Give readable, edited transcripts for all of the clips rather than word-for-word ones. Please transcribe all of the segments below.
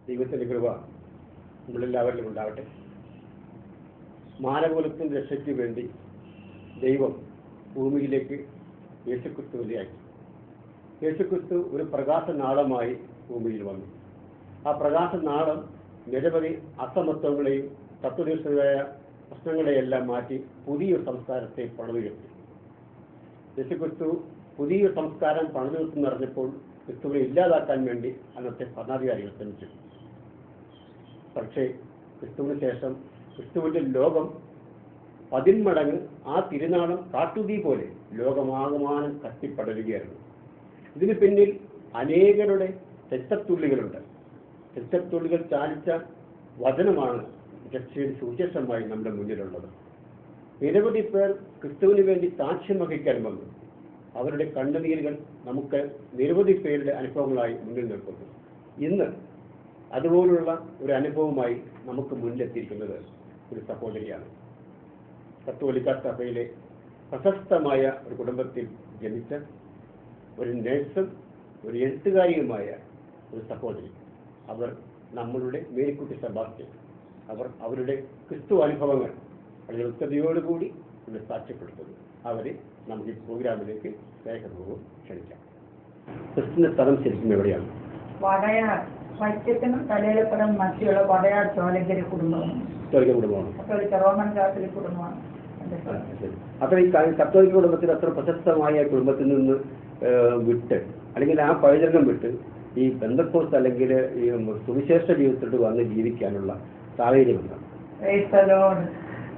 ദൈവത്തിൻ്റെ കൃപ നമ്മളെല്ലാവരിലും ഉണ്ടാവട്ടെ. മാനവകുലത്തിൻ്റെ രക്ഷയ്ക്ക് വേണ്ടി ദൈവം ഭൂമിയിലേക്ക് യേശുക്രിസ്തുവിനെ അയച്ചു. യേശുക്രിസ്തു ഒരു പ്രകാശനാളമായി ഭൂമിയിൽ വന്നു. ആ പ്രകാശനാളം നിരവധി അസമത്വങ്ങളെയും തത്വനിഷ്ഠമായ പ്രശ്നങ്ങളെയെല്ലാം മാറ്റി പുതിയൊരു സംസ്കാരത്തെ പണിതുയർത്തി. യേശുക്രിസ്തു പുതിയൊരു സംസ്കാരം പണിതുയർത്തി നടന്നപ്പോൾ ക്രിസ്തുവിനെ ഇല്ലാതാക്കാൻ വേണ്ടി അന്നത്തെ ഭരണാധികാരികൾ ശ്രമിച്ചു. പക്ഷേ ക്രിസ്തുവിന് ശേഷം ക്രിസ്തുവിൻ്റെ ലോകം 10 മടങ്ങ് ആ തിരുനാളം കാട്ടുതീ പോലെ ലോകമാകമാനം കത്തിപ്പടരുകയായിരുന്നു. ഇതിന് പിന്നിൽ അനേകരുടെ രക്തത്തുള്ളികളുണ്ട്. രക്തത്തുള്ളികൾ ചാലിച്ച വചനമാണ് രക്ഷയുടെ സുവിശേഷമായി നമ്മുടെ മുന്നിലുള്ളത്. നിരവധി പേർ ക്രിസ്തുവിന് വേണ്ടി സാക്ഷ്യം വഹിക്കാൻ വന്നു. അവരുടെ കണ്ണുനീരുകൾ നമുക്ക് നിരവധി പേരുടെ അനുഭവങ്ങളായി മുന്നിൽ നിൽക്കുന്നു. ഇന്ന് അതുപോലുള്ള ഒരു അനുഭവമായി നമുക്ക് മുന്നിലെത്തിയിരിക്കുന്നത് ഒരു സഹോദരിയാണ്. കത്തോലിക്ക സഭയിലെ പ്രശസ്തമായ ഒരു കുടുംബത്തിൽ ജനിച്ച ഒരു നഴ്സും ഒരു എഴുത്തുകാരിയുമായ ഒരു സഹോദരി. അവർ നമ്മളുടെ മേരിക്കുട്ടി സെബാസ്റ്റ്യൻ. അവരുടെ ക്രിസ്തു അനുഭവങ്ങൾ വളരെ വ്യക്തതയോടുകൂടി ഇവിടെ സാക്ഷ്യപ്പെടുത്തുന്നു. അവരെ നമുക്ക് ഈ പ്രോഗ്രാമിലേക്ക് സ്നേഹപൂർവ്വം ക്ഷണിക്കാം. ക്രിസ്തുവിന്റെ സ്ഥലം ശരിക്കും എവിടെയാണ്? വടയാർ വൈക്കത്തിനും തലയിലപ്പുറം മറ്റുള്ള വടയാർ ചോലങ്കര കുടുംബമാണ്. റോമൻ കാത്തലിക് കുടുംബമാണ്. അത്ര ഈ കത്തോലിക്ക കുടുംബത്തിൽ അത്ര പ്രശസ്തമായ കുടുംബത്തിൽ നിന്ന് വിട്ട് അല്ലെങ്കിൽ ആ പൈതൃകം വിട്ട് ഈ പെന്തക്കോസ്ത് അല്ലെങ്കിൽ ഈ സുവിശേഷ ജീവിതത്തിലോട്ട് വന്ന് ജീവിക്കാനുള്ള സാഹചര്യമുണ്ട്.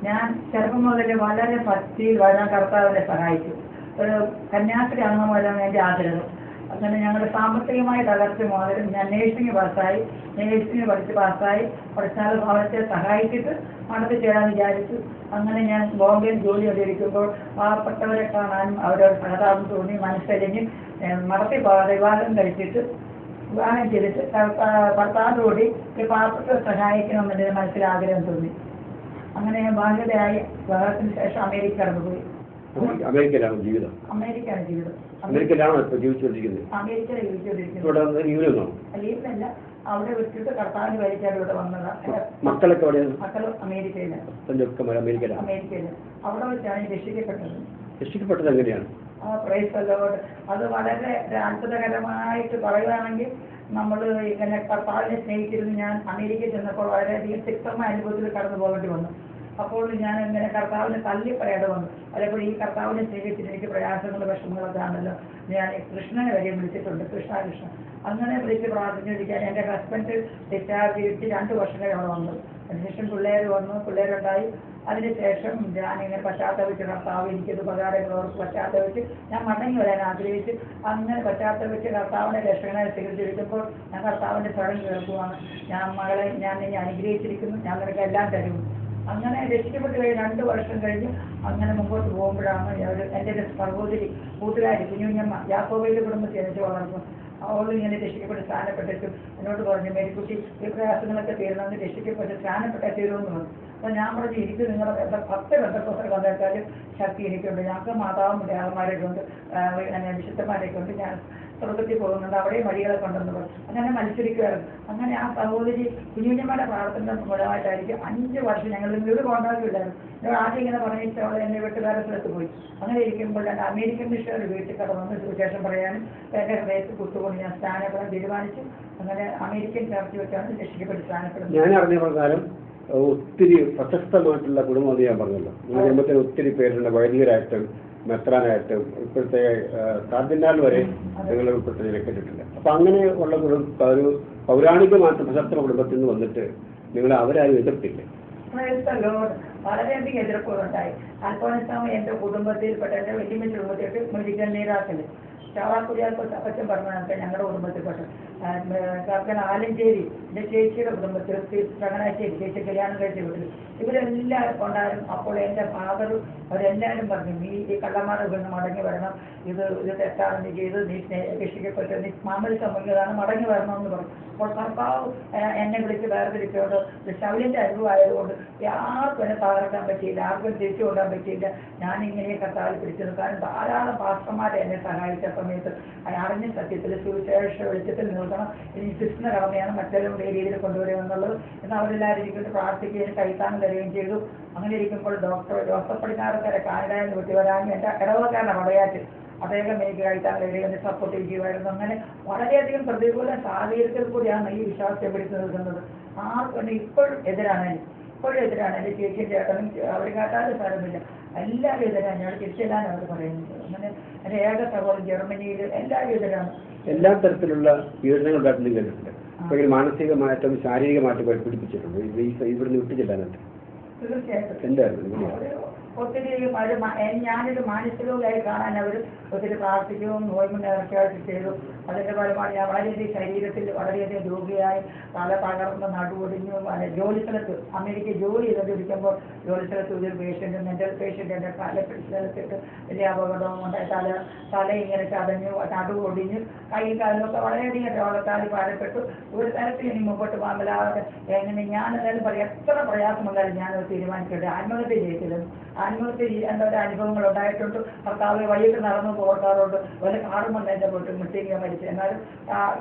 ഞാൻ ചെറുപ്പം മുതൽ വളരെ ഭക്തിയിൽ വരാൻ കർത്താവിനെ സഹായിച്ചു. ഒരു കന്യാസ്ത്രീ അംഗം വരാൻ എൻ്റെ ആഗ്രഹം. അങ്ങനെ ഞങ്ങളുടെ സാമ്പത്തികമായി തകർച്ച മുതൽ ഞാൻ നേഴ്സിംഗ് പാസ്സായി. നേഴ്സിംഗ് പഠിച്ച് പാസ്സായി. പഠിച്ചാൽ ഭവനത്തെ സഹായിച്ചിട്ട് മഠത്തിൽ ചേരാൻ വിചാരിച്ചു. അങ്ങനെ ഞാൻ ബോംബെയിൽ ജോലി ചെയ്തിരിക്കുമ്പോൾ പാവപ്പെട്ടവരെ കാണാനും അവരോട് സഹതാപം തോന്നി. മനസ്സരിഞ്ഞ് മഠത്തിൽ വിവാഹം കഴിച്ചിട്ട് വിവാഹം ചെയ്തിട്ട് ഭർത്താവിനോടി പാവപ്പെട്ടവരെ സഹായിക്കണമെന്നതിന് മനസ്സിലാഗ്രഹം തോന്നി. അങ്ങനെ ഞാൻ ബാധ്യതയായി വിവാഹത്തിന് ശേഷം അമേരിക്ക കടന്നുപോയി. അമേരിക്കയിലാണ് ജീവിതം? അമേരിക്കയാണ് ജീവിതം. അമേരിക്കയിലാണോ ഇപ്പോൾ ജീവിച്ചുകൊണ്ടിരിക്കുന്നത്? അമേരിക്കയിലാണ് ജീവിച്ചുകൊണ്ടിരിക്കുന്നത്. ലീവിലല്ല, അവിടെ വിട്ടിട്ട് കർത്താവിന് വരിക്കാൻ ഇവിടെ വന്നതാണ്. മക്കളൊക്കെ എവിടെയാണ്? മക്കളും അമേരിക്കയിലാണ്. അമേരിക്കയില് അവിടെ വെച്ചാണ് രക്ഷിക്കപ്പെട്ടത്. രക്ഷിക്കപ്പെട്ടത് എങ്ങനെയാണ്? അത് വളരെ അത്ഭുതകരമായിട്ട് പറയുകയാണെങ്കിൽ നമ്മൾ ഇങ്ങനെ കർത്താവിനെ സ്നേഹിച്ചിരുന്നു. ഞാൻ അമേരിക്കയിൽ ചെന്നപ്പോൾ വളരെയധികം തിക്തമായ അനുഭവത്തിൽ കടന്നു പോകേണ്ടി വന്നു. അപ്പോൾ ഞാൻ ഇങ്ങനെ കർത്താവിനെ തള്ളി പറയാതെ വന്നു. അതേപോലെ ഈ കർത്താവിനെ സ്നേഹിച്ചിട്ട് എനിക്ക് പ്രയാസങ്ങളും വിഷമങ്ങളൊക്കെ ആണല്ലോ. ഞാൻ കൃഷ്ണനെ വരെ വിളിച്ചിട്ടുണ്ട്, കൃഷ്ണ. അങ്ങനെ വിളിച്ച് പ്രാർത്ഥിച്ചിരിക്കാൻ എൻ്റെ ഹസ്ബൻഡ് ഡിസ്ചാർജ് ചെയ്തിട്ട് 2 വർഷം അവിടെ വന്നു. അതിനുശേഷം പിള്ളേരുണ്ടായി. അതിനുശേഷം ഞാനിങ്ങനെ പശ്ചാത്തപിച്ച് കർത്താവ് എനിക്കത് ഉപകാരങ്ങളോർക്ക് പശ്ചാത്തപിച്ച് ഞാൻ മടങ്ങി വരാൻ ആഗ്രഹിച്ച് അങ്ങനെ പശ്ചാത്തപിച്ച് കർത്താവിനെ രക്ഷകനായി സ്വീകരിച്ചിരിക്കുമ്പോൾ ഞാൻ കർത്താവിൻ്റെ സ്വരം കേൾക്കുവാണ്. ഞാൻ നിന്നെ അനുഗ്രഹിച്ചിരിക്കുന്നു, ഞാൻ നിനക്ക് എല്ലാം തരും. അങ്ങനെ രക്ഷിക്കപ്പെട്ട് കഴിഞ്ഞ് 2 വർഷം കഴിഞ്ഞ് അങ്ങനെ മുമ്പോട്ട് പോകുമ്പോഴാണ് എൻ്റെ ഒരു സഹോദരി കൂട്ടുകാരി കുഞ്ഞുഞ്ഞമ്മ യാക്കോബയുടെ കുടുംബത്തിൽ ജനിച്ചു വളർന്നു. അവൾ ഇങ്ങനെ രക്ഷിക്കപ്പെട്ട് സ്ഥാനപ്പെട്ടിട്ടും എന്നോട് പറഞ്ഞു, മേരിക്കുട്ടി ഈ പ്രയാസങ്ങളൊക്കെ തീർന്നെന്ന് രക്ഷിക്കപ്പെട്ട് സ്ഥാനപ്പെട്ട തീരുമെന്ന് പറഞ്ഞു. അപ്പോൾ ഞാൻ പറഞ്ഞു, എനിക്ക് നിങ്ങളുടെ 10 ബന്ധപ്പെട്ട വന്നേക്കാളും ശക്തി എനിക്കുണ്ട്. ഞങ്ങൾക്ക് മാതാവും ദേവന്മാരൊക്കെ ഉണ്ട്, വിശുദ്ധന്മാരൊക്കെ ഉണ്ട്. ഞാൻ സ്വർഗത്തിൽ പോകുന്നുണ്ട്, അവിടെ വഴികളെ കൊണ്ടെന്ന് പറഞ്ഞു. അങ്ങനെ മത്സരിക്കുകയായിരുന്നു. അങ്ങനെ ആ സഹോദരി കുഞ്ഞുഞ്ഞമ്മയുടെ പ്രാർത്ഥന മൂലമായിട്ടായിരിക്കും 5 വർഷം ഞങ്ങൾ വീട് കോണ്ടാക്റ്റില്ലായിരുന്നു. എന്നോട് ആദ്യം ഇങ്ങനെ പറഞ്ഞിട്ട് അവളെ എന്നെ വീട്ടുകാരുടെ സ്ഥലത്ത് പോയി. അങ്ങനെ ഇരിക്കുമ്പോൾ ഞാൻ അമേരിക്കൻ മിഷണറി വീട്ടിൽ കടന്നു സുവിശേഷം പറയാനും എൻ്റെ ഹൃദയത്തിൽ കുത്തുകൊണ്ട് ഞാൻ സ്ഥാനപ്പെടാൻ തീരുമാനിച്ചു. അങ്ങനെ അമേരിക്കൻ ചർച്ച വെച്ചാണ് രക്ഷിക്കപ്പെട്ട് സ്ഥാനപ്പെടുന്നത്. ഞാൻ അറിഞ്ഞ പ്രകാരം ഒത്തിരി പ്രശസ്തമായിട്ടുള്ള കുടുംബം എന്ന് ഞാൻ പറഞ്ഞല്ലോ. നിങ്ങളുടെ കുടുംബത്തിന് ഒത്തിരി പേരുണ്ട്, വൈദികരായിട്ടും മെത്രാനായിട്ടും ഇപ്പോഴത്തെ കാർഡിനാൾ വരെ നിങ്ങൾ ഉൾപ്പെട്ട കേട്ടിട്ടില്ല. അപ്പൊ അങ്ങനെ ഉള്ള ഒരു പൗരാണികമായിട്ട് പ്രശസ്ത കുടുംബത്തിൽ നിന്ന് വന്നിട്ട് നിങ്ങൾ അവരാരും എതിർത്തില്ല? വളരെയധികം എതിർപ്പുകളുണ്ടായി. അൽഫോൻസാമ്മ എൻ്റെ കുടുംബത്തിൽപ്പെട്ട എൻ്റെ വലിയ കുടുംബത്തിൽ മെഡിക്കൽ നീരാക്കല് ചാവാക്കുടിയാൽക്കോ അപ്പച്ചൻ പറഞ്ഞാൽ ഞങ്ങളുടെ കുടുംബത്തിൽപ്പെട്ട കർക്കൻ ആലഞ്ചേരി എൻ്റെ ചേച്ചിയുടെ കുടുംബത്തിൽ ചങ്ങനാശ്ശേരി ചേച്ചി കല്യാണം കഴിച്ച വീട്ടിൽ ഇവരെല്ലാവരും ഉണ്ടായിരുന്നു. അപ്പോൾ എൻ്റെ ഫാദറും അവരെല്ലാവരും പറഞ്ഞു, നീ ഈ കള്ളന്മാരെ കൊണ്ട് മടങ്ങി വരണം, ഇത് തെറ്റാണ് നീ ചെയ്ത്, നീ രക്ഷിക്കപ്പെട്ട് നീ മാമലി സംഭവിക്കുന്നതാണ്, മടങ്ങി വരണമെന്ന് പറഞ്ഞു. അപ്പോൾ കർത്താവ് എന്നെ വിളിച്ച് വേർതിരിച്ചുകൊണ്ട് ശൗലിൻ്റെ അനുഭവമായതുകൊണ്ട് ആർക്കും എന്നെ തകർക്കാൻ പറ്റിയില്ല, ആർക്കും തിരിച്ചു കൊണ്ടാൻ പറ്റിയില്ല. ഞാനിങ്ങനെ കർത്താവിൽ പിടിച്ചു നിൽക്കാനും ധാരാളം പാസ്റ്റർമാരെ എന്നെ സഹായിച്ചപ്പോൾ സമയത്ത് അറിഞ്ഞ സത്യത്തിൽ സുവിശേഷ വെളിച്ചത്തിൽ നിൽക്കണം, ഇനി ക്രിസ്തുന കടമയാണ് മറ്റൊരു രീതിയിൽ കൊണ്ടുവരിക എന്നുള്ളത്. എന്നാൽ അവരെല്ലാവരും ഇരിക്കൊണ്ട് പ്രാർത്ഥിക്കുകയും കൈത്താങ്ങ് തരികയും ചെയ്തു. അങ്ങനെ ഇരിക്കുമ്പോൾ ഡോക്ടർ ജോസഫ് പടിഞ്ഞാറക്കര കാനഡയിൽ വിട്ടു വരാനും എൻ്റെ ഇടവക്കാരനെ പടയാറ്റ് അദ്ദേഹം എനിക്ക് കൈത്താങ്ങ് തരികയും സപ്പോർട്ട് ചെയ്യുമായിരുന്നു. അങ്ങനെ വളരെയധികം പ്രതികൂല സാഹചര്യത്തിൽ കൂടിയാണ് ഈ വിശ്വാസത്തെ പിടിച്ചു നിൽക്കുന്നത്. ആർക്കും ഇപ്പോഴും എതിരാണ്, ഇപ്പോഴും എതിരാണ്. എൻ്റെ ചേച്ചിയും ചേട്ടനും അവർ കേട്ടാലും സാരമില്ല, എല്ലാവരും എതിരാണ്. ഞങ്ങൾ തിരിച്ചെല്ലാനും അവർ പറയുന്നത്. അങ്ങനെ എൻ്റെ ഏക സഹോദരൻ ജർമ്മനിയിൽ എല്ലാവരും എതിരാണ്. എല്ലാ തരത്തിലുള്ള പീഡനങ്ങൾ ഉണ്ടായിട്ടുണ്ടെന്ന് കേട്ടിട്ടുണ്ട്. അപ്പോൾ മാനസികമായിട്ടും ശാരീരികമായിട്ടും പഠിപ്പിച്ചിട്ടുണ്ട് ഇവിടുന്ന് വിട്ടു ചെല്ലാനായിട്ട്. തീർച്ചയായിട്ടും എന്തായിരുന്നു ഒത്തിരി ഞാനൊരു മാനസികമായി കാണാൻ അവർ ഒത്തിരി പ്രാർത്ഥിക്കുകയും നോയമ്പ് നേർച്ചയായിട്ട് ചെയ്തു. അതിൻ്റെ ഫലമായി ഞാൻ വളരെയധികം ശരീരത്തിൽ വളരെയധികം രോഗിയായി തല തകർന്ന് നടുവൊടിഞ്ഞു. ജോലി സ്ഥലത്ത് അമേരിക്ക ജോലി ചെയ്തുകൊണ്ടിരിക്കുമ്പോൾ ജോലി സ്ഥലത്ത് ഒരു പേഷ്യൻ്റ് മെൻ്റൽ പേഷ്യൻ്റ് എൻ്റെ തല പിടിച്ചെടുത്തിട്ട് വലിയ അപകടവും ഉണ്ടായി. തല ഇങ്ങനെ ചതഞ്ഞു, നടുവൊടിഞ്ഞു, കൈയും കാലിലൊക്കെ വളരെയധികം രോഗത്താൽ പാരപ്പെട്ടു. ഒരു തരത്തിൽ ഇനി മുമ്പോട്ട് പോകാൻ എങ്ങനെ ഞാൻ എന്തായാലും പറയാം, എത്ര പ്രയാസമുണ്ടായാലും ഞാനത് തീരുമാനിക്കട്ടെ. ആത്മഹത്യ ചെയ്തില്ല, ആത്മഹത്യ ചെയ്യേണ്ട ഒരു അനുഭവങ്ങൾ ഉണ്ടായിട്ടുണ്ട്. ഭർത്താവ് വഴിയൊക്കെ നടന്നു പോകാറുണ്ട്. വല്ല കാറും വന്നതിൻ്റെ പോയിട്ട് മുട്ടിക്കാൻ മരിച്ചു. എന്നാലും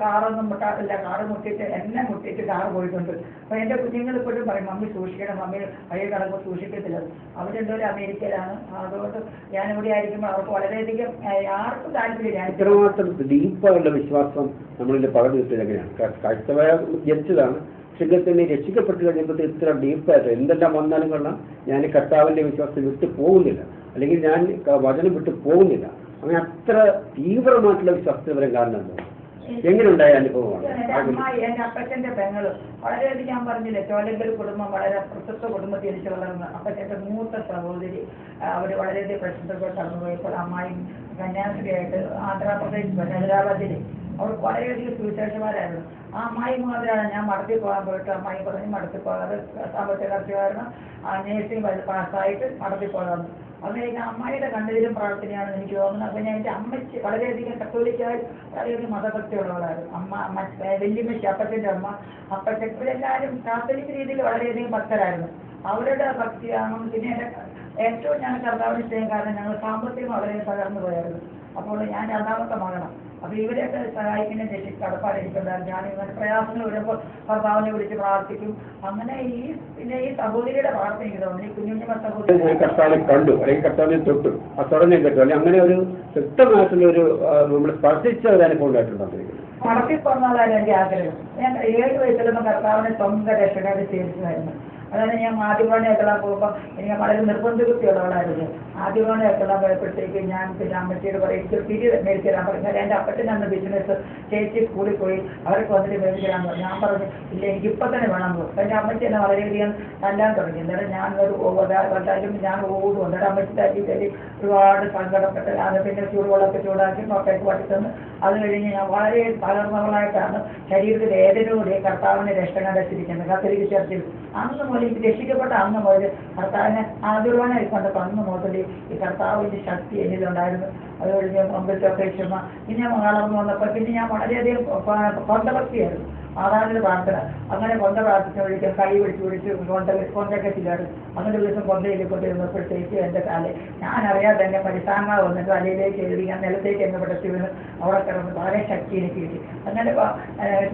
കാറൊന്നും മുട്ടാറില്ല, കാറ് മുട്ടിയിട്ട് എന്നെ മുട്ടിയിട്ട് കാറ് പോയിട്ടുണ്ട്. അപ്പോൾ എൻ്റെ കുഞ്ഞുങ്ങൾ ഇപ്പോഴും പറയും മമ്മി സൂക്ഷിക്കണം, മമ്മി വഴി കിടക്കുമ്പോൾ സൂക്ഷിക്കത്തില്ല. അവരെന്തോരം അമേരിക്കയിലാണ്. അതുകൊണ്ട് ഞാനിവിടെ ആയിരിക്കുമ്പോൾ അവർക്ക് വളരെയധികം ആർക്കും താല്പര്യമില്ല. ഇത്രമാത്രം ഡീപ്പായുള്ള വിശ്വാസം നമ്മളിൽ പകർന്നു കിട്ടിയത് എങ്ങനെയാണ്? ക്രൈസ്തവ ജനിച്ചതാണ്, ശുദ്ധത്തിന് രക്ഷിക്കപ്പെട്ട് കഴിയുമ്പോൾ ഇത്ര ഡീപ്പായിട്ട് എന്തെല്ലാം വന്നാലും കൊള്ളാം ഞാൻ കർത്താവിൻ്റെ വിശ്വാസത്തിൽ വിട്ടു പോകുന്നില്ല, അല്ലെങ്കിൽ ഞാൻ വചനം വിട്ടു പോകുന്നില്ല. അങ്ങനെ അത്ര തീവ്രമായിട്ടുള്ള വിശ്വാസത്തിൽ വരാൻ കാരണം എന്താണ്? എങ്ങനെ ഉണ്ടായ അനുഭവമാണ്? എൻ്റെ അപ്പച്ചൻ്റെ പെങ്ങള് വളരെയധികം ഞാൻ പറഞ്ഞില്ലേ, ചോലങ്കൽ കുടുംബം വളരെ പ്രശസ്ത കുടുംബത്തിൽ എനിക്ക് വളർന്ന് അപ്പച്ചൻ്റെ മൂത്ത സഹോദരി അവർ വളരെയധികം പ്രശസ്തകൾ കടന്നുപോയപ്പോൾ അമ്മായും കന്യാസ്ത്രീയായിട്ട് ആന്ധ്രാപ്രദേശ് ഹൈദരാബാദിൽ അവർ വളരെയധികം സുവിശേഷമാരായിരുന്നു. ആ അമ്മായി മുഖാന്തരമാണ് ഞാൻ മടത്തിൽ പോകാൻ പോയിട്ട് അമ്മായി പറഞ്ഞ് മടത്തിൽ പോകാതെ സാമ്പത്തിക കർച്ച കാരണം നേഴ്സിംഗ് പാസ്സായിട്ട് മടത്തിൽ പോകാമെന്ന്. അത് കഴിഞ്ഞ അമ്മായിയുടെ കണ്ണീരും പ്രാർത്ഥനയാണ് എനിക്ക് തോന്നുന്നത്. അപ്പോൾ ഞാൻ എൻ്റെ അമ്മയ്ക്ക് വളരെയധികം കത്തോലിക്കായി വളരെയധികം മതഭക്തിയുള്ളവരായിരുന്നു. വല്യമ്മയ്ക്ക് അപ്പച്ചൻ്റെ അമ്മ, അപ്പച്ചൻ ഇവരെല്ലാവരും കാത്തലിക് രീതിയിൽ വളരെയധികം ഭക്തരായിരുന്നു. അവരുടെ ഭക്തിയാണ്. പിന്നെ എൻ്റെ ഏറ്റവും ഞാൻ കർത്താവിന് സ്നേഹം കാരണം ഞങ്ങൾ സാമ്പത്തികം വളരെ തകർന്നു പോയായിരുന്നു. അപ്പോൾ ഞാൻ രണ്ടാമത്തെ മകണം. അപ്പോൾ ഇവരെയൊക്കെ സഹായിക്കുന്ന കടപ്പാടിരിക്കുന്നുണ്ടായിരുന്നു. ഞാൻ ഇങ്ങനെ പ്രയാസങ്ങൾ വരുമ്പോൾ കർത്താവിനെ വിളിച്ച് പ്രാർത്ഥിക്കും. അങ്ങനെ പിന്നെ ഈ സഹോദരിയുടെ പ്രാർത്ഥന എനിക്ക് തോന്നുന്നു, ഈ കുഞ്ഞുഞ്ഞ സഹോദരി കർത്താവിനെ കണ്ടു അല്ലെങ്കിൽ കർത്താവിനെ തൊട്ടു ആ തുടങ്ങി കേട്ടു അല്ലെങ്കിൽ അങ്ങനെ ഒരു വ്യക്തമായിട്ടുള്ള ഒരു നമ്മൾ സ്പർശിച്ച ഒരു അനുഭവം ഉണ്ടായിട്ടുണ്ടാകും. മടക്കി പോകുന്നതാണ് എൻ്റെ ആഗ്രഹം. ഞാൻ 7 വയസ്സിലൊന്നും കർത്താവിനെ സ്വന്തം രക്ഷകരായിട്ട് ചേർച്ചതായിരുന്നു. അതാണ് ഞാൻ ആദ്യവാണി എത്തളാൻ പോകുമ്പോൾ എനിക്ക് വളരെ നിർബന്ധ ബുദ്ധിയുള്ളവളായിരുന്നു. ആദ്യവാണി എത്തളാൻ പോയപ്പോഴത്തേക്ക് ഞാൻ പിന്നെ അമ്മച്ചിയോട് പറയും എനിക്ക് തിരി മേടിച്ചു തരാൻ പറഞ്ഞു. എൻ്റെ അപ്പച്ചൻ അന്ന് ബിസിനസ് ചേച്ചി സ്കൂളിൽ പോയി അവർക്ക് വന്നിട്ട് മേടിച്ചു തരാൻ പറഞ്ഞു. ഞാൻ പറഞ്ഞു ഇല്ല എനിക്കിപ്പോൾ തന്നെ വേണം പോകും. എൻ്റെ അമ്മച്ചി എന്നെ വളരെയധികം തല്ലാൻ തുടങ്ങി. അന്നേരം ഞാൻ വന്നാലും ഞാൻ ഓടും. അന്നേരം അമ്മച്ചി തല്ലി തല്ലി ഒരുപാട് സങ്കടപ്പെട്ട് അത് പിന്നെ ചൂടുവെള്ളമൊക്കെ ചൂടാക്കി നോക്കേക്ക് പഠിച്ചെന്ന്. അത് കഴിഞ്ഞ് ഞാൻ വളരെ തകർന്നവളായിട്ടാണ് ശരീരത്തിൽ വേദനയോടെ കർത്താവിനെ രക്ഷകണ്ടെത്തിയിരിക്കുന്നത് കത്തോലിക്ക ചർച്ചിൽ. അന്ന് മുതൽ ഇത് രക്ഷിക്കപ്പെട്ട അന്ന് മുതൽ കർത്താവിനെ ആദരവാനായി കണ്ടപ്പോൾ അന്ന് മുതൽ ഈ കർത്താവിൻ്റെ ശക്തി എന്നിലുണ്ടായിരുന്നു. അത് കഴിഞ്ഞ് മുമ്പിലൊക്കെ ക്ഷമ. പിന്നെ ഞാൻ വളർന്നു വന്നപ്പോൾ പിന്നെ ഞാൻ വളരെയധികം കൊന്തഭക്തിയായിരുന്നു. ആധാരത്തിൽ പ്രാർത്ഥന. അങ്ങനെ കൊന്ത പ്രാർത്ഥിച്ച വിളിക്കും കൈ പിടിച്ച് കൊണ്ടൊക്കെ ചെയ്യാറ്. അങ്ങനെ ഒരു ദിവസം കൊന്തയിൽ കൊണ്ടിരുന്നപ്പോഴത്തേക്ക് എൻ്റെ കാല് ഞാനറിയാതെ എൻ്റെ പരിസ്ഥാനങ്ങൾ വന്നിട്ട് തലയിലേക്ക് എഴുതി ഞാൻ നിലത്തേക്ക് എന്നെ പെടുത്തി വീണ് അവിടെ കിടന്ന് വളരെ ശക്തി എനിക്ക് കിട്ടി. അങ്ങനെ